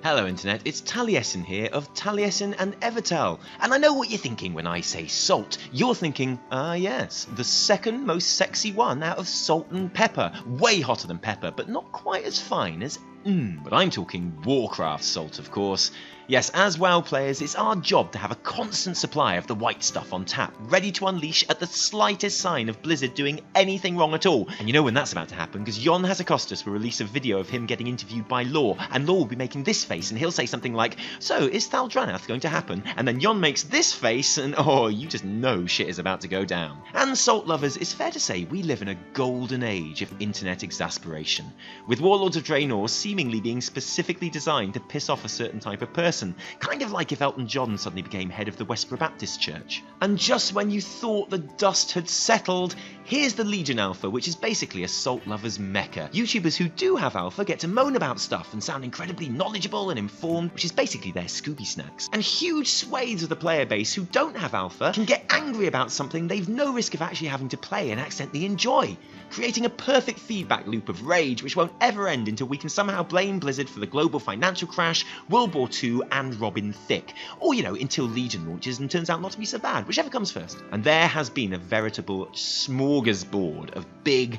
Hello Internet, it's Taliesin here of Taliesin and Evertel. And I know what you're thinking when I say salt. You're thinking, yes, the second most sexy one out of salt and pepper. Way hotter than pepper, but not quite as fine as But I'm talking Warcraft salt, of course. Yes, as WoW players, it's our job to have a constant supply of the white stuff on tap, ready to unleash at the slightest sign of Blizzard doing anything wrong at all. And you know when that's about to happen, because Jon has Acostus will release a video of him getting interviewed by Law, and Law will be making this face, and he'll say something like, "So, is Thaldranath going to happen?" And then Jon makes this face, and oh, you just know shit is about to go down. And salt lovers, it's fair to say we live in a golden age of internet exasperation, with Warlords of Draenor seemingly being specifically designed to piss off a certain type of person. Kind of like if Elton John suddenly became head of the Westboro Baptist Church. And just when you thought the dust had settled, here's the Legion Alpha, which is basically a salt lover's mecca. YouTubers who do have Alpha get to moan about stuff and sound incredibly knowledgeable and informed, which is basically their Scooby Snacks. And huge swathes of the player base who don't have Alpha can get angry about something they've no risk of actually having to play and accidentally enjoy, creating a perfect feedback loop of rage which won't ever end until we can somehow blame Blizzard for the global financial crash, World War II, and Robin Thicke. Or, until Legion launches and turns out not to be so bad, whichever comes first. And there has been a veritable smorgasbord of big,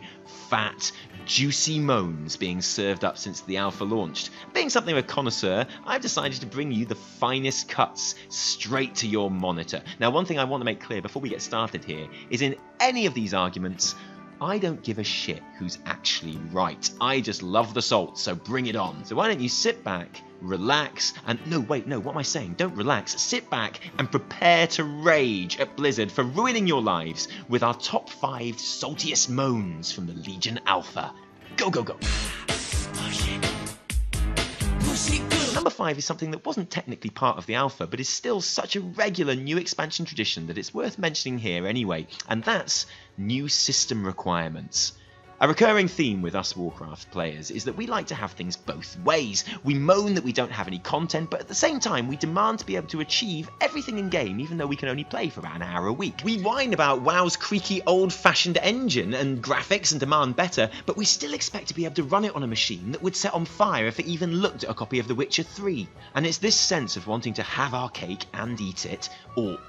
fat, juicy moans being served up since the Alpha launched. Being something of a connoisseur, I've decided to bring you the finest cuts straight to your monitor. Now, one thing I want to make clear before we get started here is in any of these arguments, I don't give a shit who's actually right. I just love the salt, so bring it on. So why don't you sit back, relax, and no, what am I saying? Don't relax. Sit back and prepare to rage at Blizzard for ruining your lives with our top 5 saltiest moans from the Legion Alpha. Go, go, go. Number 5 is something that wasn't technically part of the Alpha, but is still such a regular new expansion tradition that it's worth mentioning here anyway, and that's new system requirements. A recurring theme with us Warcraft players is that we like to have things both ways. We moan that we don't have any content, but at the same time we demand to be able to achieve everything in game even though we can only play for about an hour a week. We whine about WoW's creaky old-fashioned engine and graphics and demand better, but we still expect to be able to run it on a machine that would set on fire if it even looked at a copy of The Witcher 3. And it's this sense of wanting to have our cake and eat it, or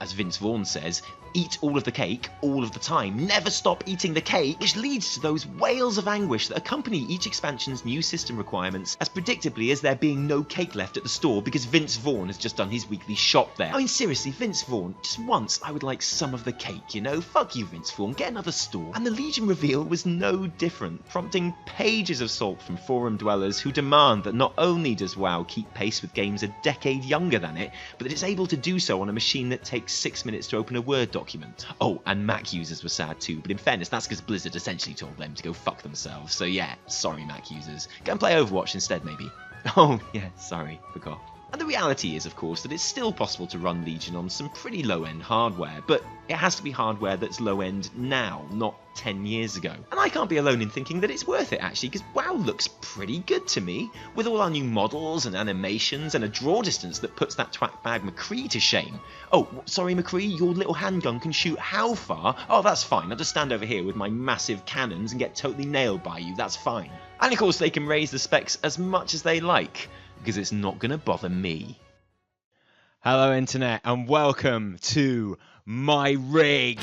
as Vince Vaughn says, eat all of the cake all of the time, never stop eating the cake, which leads to those wails of anguish that accompany each expansion's new system requirements, as predictably as there being no cake left at the store because Vince Vaughn has just done his weekly shop there. I mean, seriously, Vince Vaughn, just once I would like some of the cake, Fuck you, Vince Vaughn, get another store. And the Legion reveal was no different, prompting pages of salt from forum dwellers who demand that not only does WoW keep pace with games a decade younger than it, but that it's able to do so on a machine that takes 6 minutes to open a Word document. Oh, and Mac users were sad too, but in fairness, that's because Blizzard essentially told them to go fuck themselves. So yeah, sorry Mac users. Go and play Overwatch instead, maybe. Oh yeah, sorry, forgot. And the reality is, of course, that it's still possible to run Legion on some pretty low-end hardware, but it has to be hardware that's low-end now, not 10 years ago. And I can't be alone in thinking that it's worth it, actually, because WoW looks pretty good to me, with all our new models and animations and a draw distance that puts that twatbag McCree to shame. Oh, sorry McCree, your little handgun can shoot how far? Oh, that's fine, I'll just stand over here with my massive cannons and get totally nailed by you, that's fine. And of course they can raise the specs as much as they like, because it's not going to bother me. Hello Internet and welcome to my rig.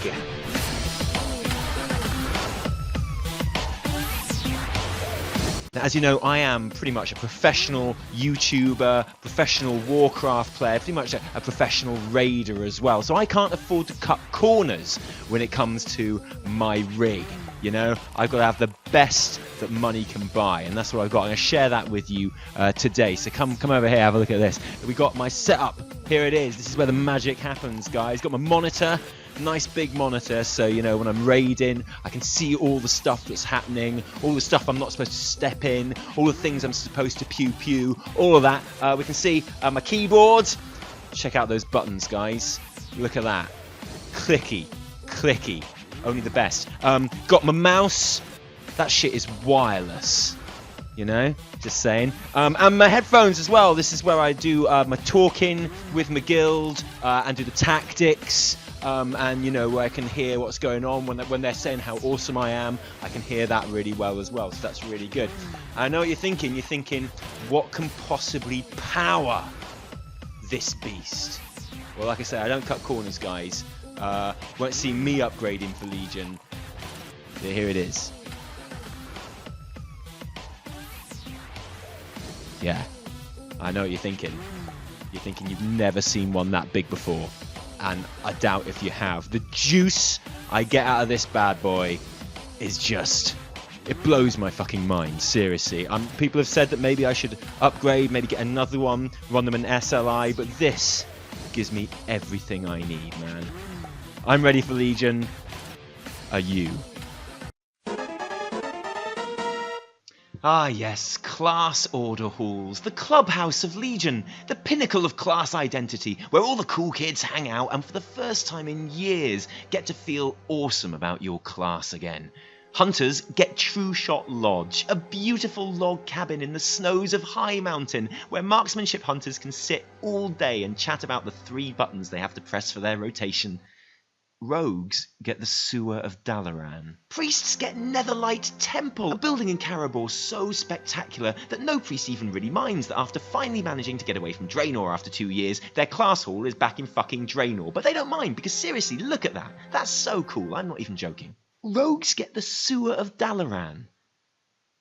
Now, as you know, I am pretty much a professional YouTuber, professional Warcraft player, pretty much a professional raider as well, so I can't afford to cut corners when it comes to my rig. I've got to have the best that money can buy, and that's what I've got. I'm going to share that with you today. So come over here, have a look at this. We got my setup. Here it is. This is where the magic happens, guys. Got my monitor, nice big monitor, so when I'm raiding, I can see all the stuff that's happening, all the stuff I'm not supposed to step in, all the things I'm supposed to pew, all of that. We can see my keyboard. Check out those buttons, guys. Look at that. Clicky. Only the best. Got my mouse. That shit is wireless. Just saying. And my headphones as well. This is where I do my talking with my guild and do the tactics. and you know, where I can hear what's going on when they're saying how awesome I am. I can hear that really well as well, so that's really good. I know what you're thinking. You're thinking, what can possibly power this beast? Well, like I said, I don't cut corners, guys. Won't see me upgrading for Legion. But here it is. Yeah, I know what you're thinking. You're thinking you've never seen one that big before. And I doubt if you have. The juice I get out of this bad boy is just... it blows my fucking mind, seriously. People have said that maybe I should upgrade, maybe get another one, run them in SLI, but this gives me everything I need, man. I'm ready for Legion. Are you? Ah yes, class order halls, the clubhouse of Legion, the pinnacle of class identity, where all the cool kids hang out and for the first time in years get to feel awesome about your class again. Hunters get True Shot Lodge, a beautiful log cabin in the snows of High Mountain, where marksmanship hunters can sit all day and chat about the 3 buttons they have to press for their rotation. Rogues get the Sewer of Dalaran. Priests get Netherlight Temple, a building in Karabor so spectacular that no priest even really minds that after finally managing to get away from Draenor after 2 years, their class hall is back in fucking Draenor. But they don't mind, because seriously, look at that. That's so cool, I'm not even joking. Rogues get the Sewer of Dalaran.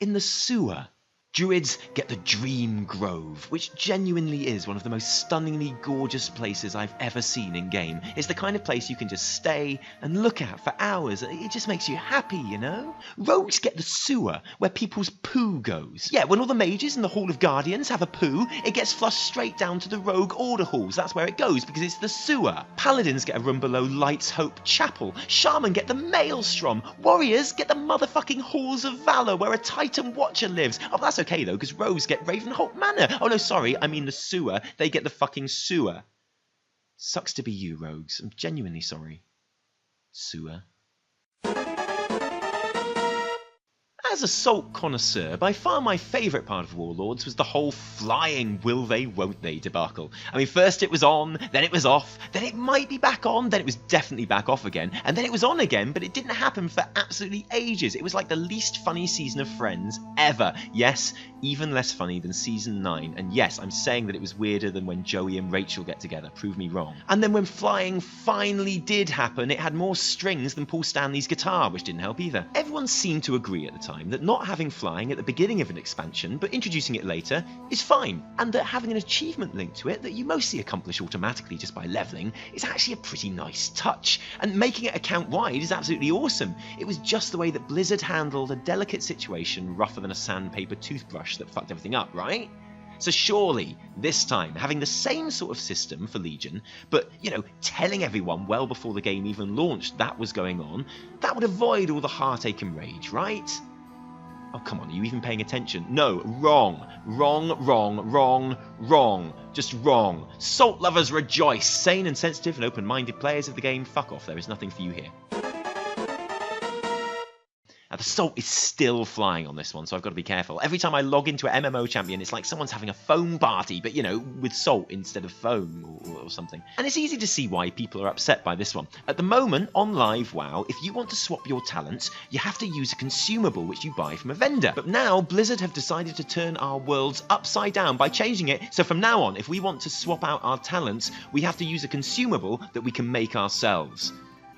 In the sewer. Druids get the Dream Grove, which genuinely is one of the most stunningly gorgeous places I've ever seen in game. It's the kind of place you can just stay and look at for hours. It just makes you happy, you know? Rogues get the sewer, where people's poo goes. Yeah, when all the mages in the Hall of Guardians have a poo, it gets flushed straight down to the rogue order halls. That's where it goes, because it's the sewer. Paladins get a room below Light's Hope Chapel. Shaman get the Maelstrom. Warriors get the motherfucking Halls of Valor, where a Titan Watcher lives. Oh, that's okay though, because rogues get Ravenholt Manor. Oh no, sorry, I mean the sewer. They get the fucking sewer. Sucks to be you, rogues. I'm genuinely sorry. Sewer. As a salt connoisseur, by far my favourite part of Warlords was the whole flying will they, won't they debacle. I mean, first it was on, then it was off, then it might be back on, then it was definitely back off again, and then it was on again, but it didn't happen for absolutely ages. It was like the least funny season of Friends ever. Yes, even less funny than season 9, and yes, I'm saying that it was weirder than when Joey and Rachel get together, prove me wrong. And then when flying finally did happen, it had more strings than Paul Stanley's guitar, which didn't help either. Everyone seemed to agree at the time that not having flying at the beginning of an expansion, but introducing it later, is fine, and that having an achievement linked to it that you mostly accomplish automatically just by leveling is actually a pretty nice touch, and making it account-wide is absolutely awesome. It was just the way that Blizzard handled a delicate situation rougher than a sandpaper toothbrush that fucked everything up, right? So surely, this time, having the same sort of system for Legion, but, you know, telling everyone well before the game even launched that was going on, that would avoid all the heartache and rage, right? Oh, come on, are you even paying attention? No, wrong. Wrong, wrong, wrong, wrong. Just wrong. Salt lovers rejoice. Sane and sensitive and open-minded players of the game, fuck off. There is nothing for you here. Now, the salt is still flying on this one, so I've got to be careful. Every time I log into an MMO champion, it's like someone's having a foam party, but, you know, with salt instead of foam or something. And it's easy to see why people are upset by this one. At the moment, on Live WoW, if you want to swap your talents, you have to use a consumable which you buy from a vendor. But now, Blizzard have decided to turn our worlds upside down by changing it. So from now on, if we want to swap out our talents, we have to use a consumable that we can make ourselves.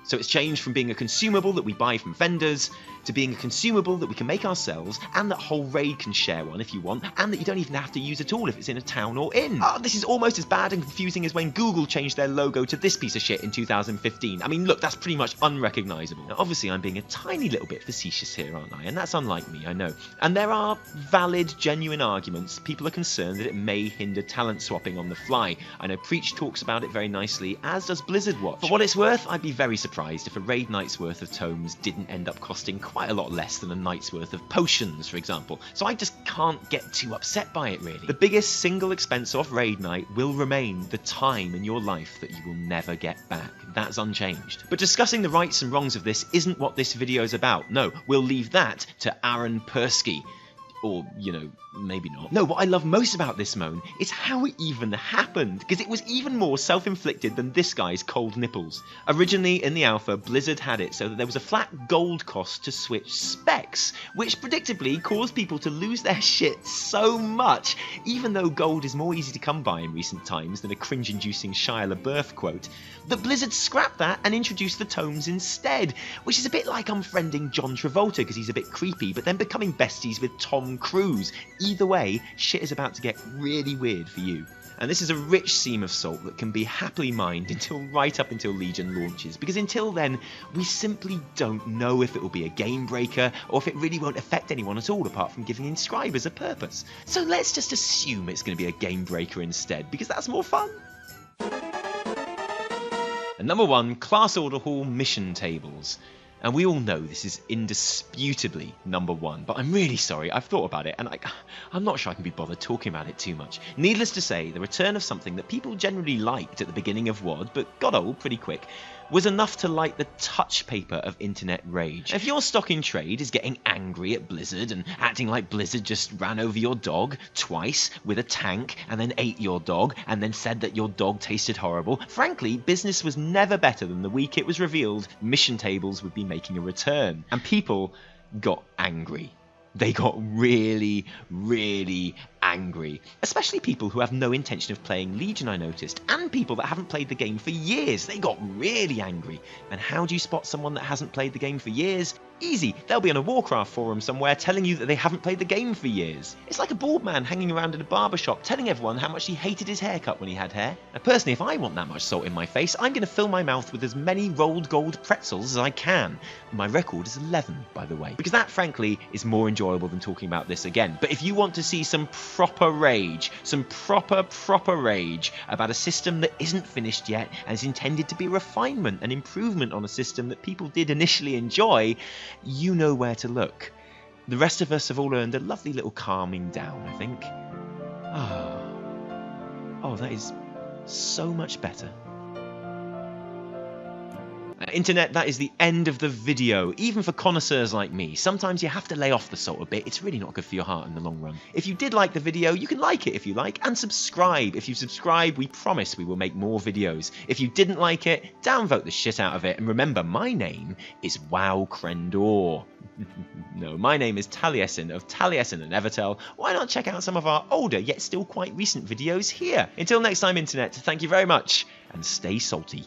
So it's changed from being a consumable that we buy from vendors to being a consumable that we can make ourselves, and that whole raid can share one if you want, and that you don't even have to use at all if it's in a town or inn. This is almost as bad and confusing as when Google changed their logo to this piece of shit in 2015. I mean, look, that's pretty much unrecognisable. Now, obviously, I'm being a tiny little bit facetious here, aren't I? And that's unlike me, I know. And there are valid, genuine arguments. People are concerned that it may hinder talent swapping on the fly. I know Preach talks about it very nicely, as does Blizzard Watch. For what it's worth, I'd be very surprised if a raid night's worth of tomes didn't end up costing quite a lot less than a night's worth of potions, for example. So I just can't get too upset by it, really. The biggest single expense off raid night will remain the time in your life that you will never get back. That's unchanged. But discussing the rights and wrongs of this isn't what this video is about. No, we'll leave that to Aaron Persky. Or, you know, maybe not. No, what I love most about this moan is how it even happened, because it was even more self-inflicted than this guy's cold nipples. Originally, in the alpha, Blizzard had it so that there was a flat gold cost to switch specs, which predictably caused people to lose their shit so much, even though gold is more easy to come by in recent times than a cringe-inducing Shia LaBeouf quote, that Blizzard scrapped that and introduced the tomes instead, which is a bit like unfriending John Travolta because he's a bit creepy, but then becoming besties with Tom Cruise. Either way, shit is about to get really weird for you. And this is a rich seam of salt that can be happily mined right up until Legion launches, because until then, we simply don't know if it will be a game breaker or if it really won't affect anyone at all apart from giving inscribers a purpose. So let's just assume it's going to be a game breaker instead, because that's more fun. And number 1, Class Order Hall mission tables. And we all know this is indisputably number 1, but I'm really sorry, I've thought about it, and I'm not sure I can be bothered talking about it too much. Needless to say, the return of something that people generally liked at the beginning of WoD, but got old pretty quick, was enough to light the touch paper of internet rage. If your stock in trade is getting angry at Blizzard and acting like Blizzard just ran over your dog twice with a tank and then ate your dog and then said that your dog tasted horrible, frankly, business was never better than the week it was revealed mission tables would be making a return. And people got angry. They got really, really angry. Especially people who have no intention of playing Legion, I noticed, and people that haven't played the game for years. They got really angry. And how do you spot someone that hasn't played the game for years? Easy. They'll be on a Warcraft forum somewhere telling you that they haven't played the game for years. It's like a bald man hanging around in a barbershop telling everyone how much he hated his haircut when he had hair. Now, personally, if I want that much salt in my face, I'm going to fill my mouth with as many rolled gold pretzels as I can. My record is 11, by the way, because that, frankly, is more enjoyable than talking about this again. But if you want to see some proper rage, some proper rage about a system that isn't finished yet and is intended to be a refinement and improvement on a system that people did initially enjoy, you know where to look. The rest of us have all earned a lovely little calming down, I think. Oh, that is so much better. Internet, that is the end of the video, even for connoisseurs like me. Sometimes you have to lay off the salt a bit. It's really not good for your heart in the long run. If you did like the video, you can like it if you like, and subscribe. If you subscribe, we promise we will make more videos. If you didn't like it, downvote the shit out of it. And remember, my name is Wow Crendor. No, my name is Taliesin of Taliesin and Evertel. Why not check out some of our older, yet still quite recent videos here? Until next time, Internet, thank you very much, and stay salty.